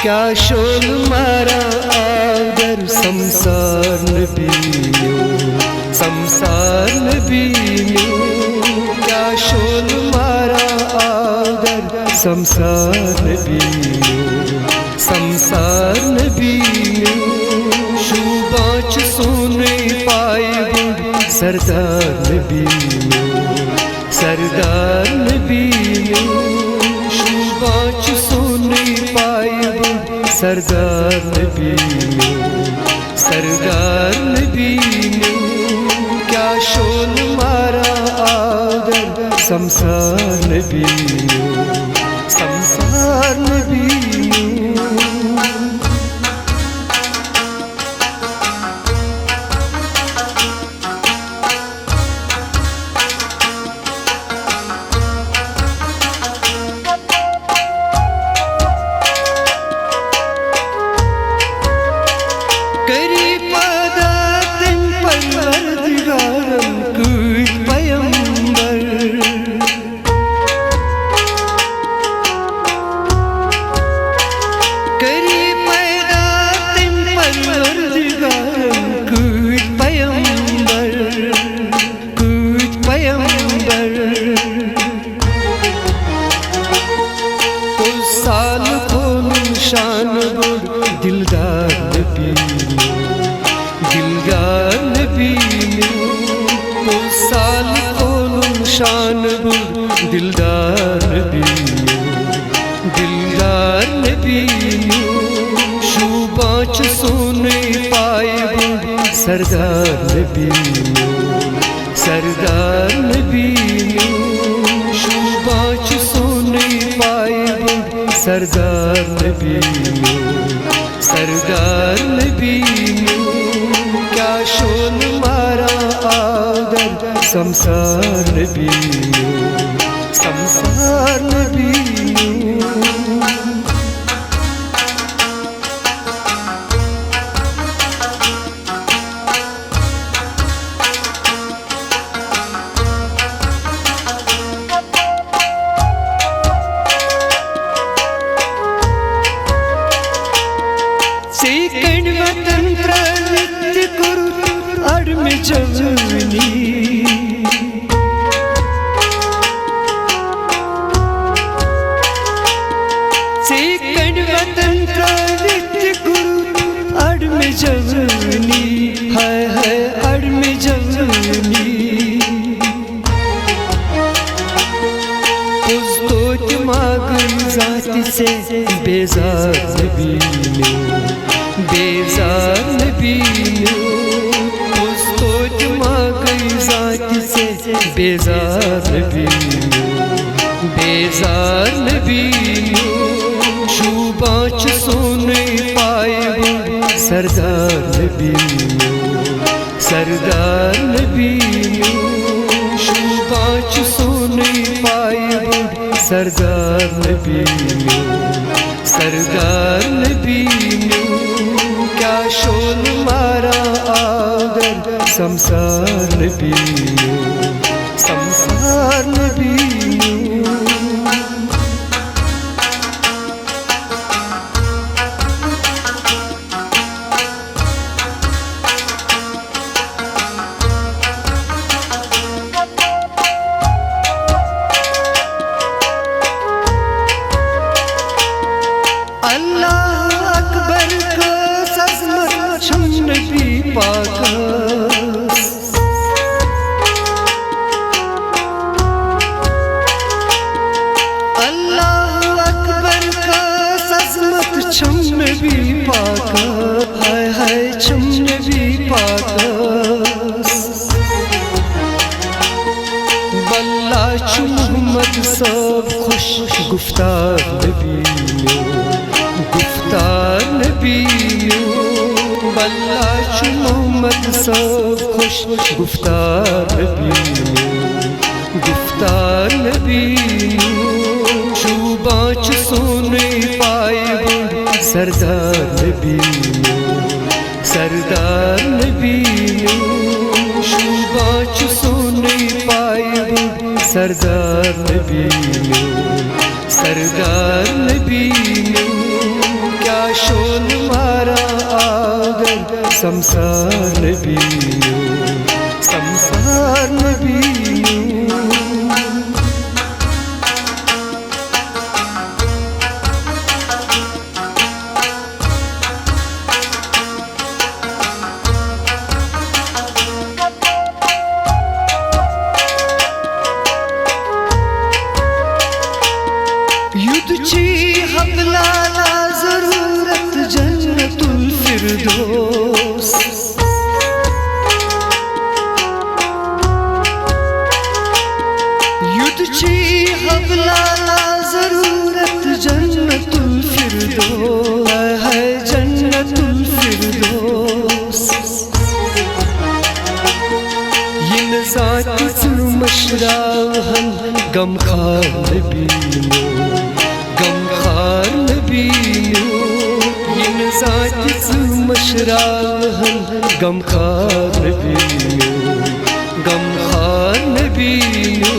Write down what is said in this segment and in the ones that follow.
क्या शोल मारा आगर संसार नबीयो, संसार नबीयो। क्या शोल मारा आगर संसार नबीयो, संसार नबीयो। शुबाच सोने पाए सरदार नबीयो, सरदार नबीयो। शुबाच सोने पाए सरदार नबीयो, सरदार नबीयो। क्या शोल मारा आगर संसार नबीयो, संसार नबीयो। दिलदार नबीयो, दिलदार नबीयो। वो साल कोलुम शान दिलदार नबीयो, दिलदार नबीयो। शुबाच सोने पाए सरदार नबीयो, सरदार नबीयो। शुबाच सोने पाए सरदार नबीयो, सरदार नबीयो। क्या शोल मारा आगर संसार नबीयो, संसार नबीयो। सेकंड वतंत्र नित्य गुरु अड़म जवनी। सेकंड वतंत्र नित्य गुरु अड़म जवनी, है अड़म जवनी। पुस्तोच मागन जाति से बेजार नबीयो, बेजार नबीयो। पुस्तोच मागन जाति से बेजार नबीयो, बेजार नबीयो। शुबाच सोने पाए सरदार नबीयो, सरदार नबीयो। शुबाच सोने पाए सरदार नबीयो, सरदार नबीयो। क्या शोल मारा आगर संसार नबीयो, संसार नबीयो। अल्लाह अकबर का सजमत छम नबी पाक। अल्लाह अकबर का सजमत छम नबी पाक, है छम नबी पाक। बल्ला चु मोहम्मद सब खुश गुफ्तार नबीयो, गुफ्तार नबीयो। बल्ला चु मोहम्मद सब खुश गुफ्तार नबीयो, गुफ्तार नबीयो। शुबाच सोने पाए सरदार नबीयो, सरदार नबीयो। शुबाच सोने पाए सरदार नबीयो, सरदार नबीयो। क्या शोन मारा आगर संसार नबीनो संसार नबीनो युद्धची हकलाला जरूरत जन्नतुल फिरदौस युद्धची हकलाला जरूरत जन्नतुल फिरदौस है जन्नतुल फिरदौस yin zaat mashrahan gamkhar nabino gamkhar nabino yin zaat mashrahan gamkhar nabino gamkhar nabino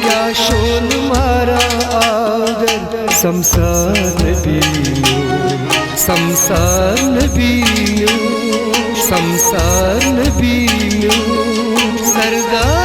kya shon mara agar samsar nabino samsar nabino samsar nabino सरदार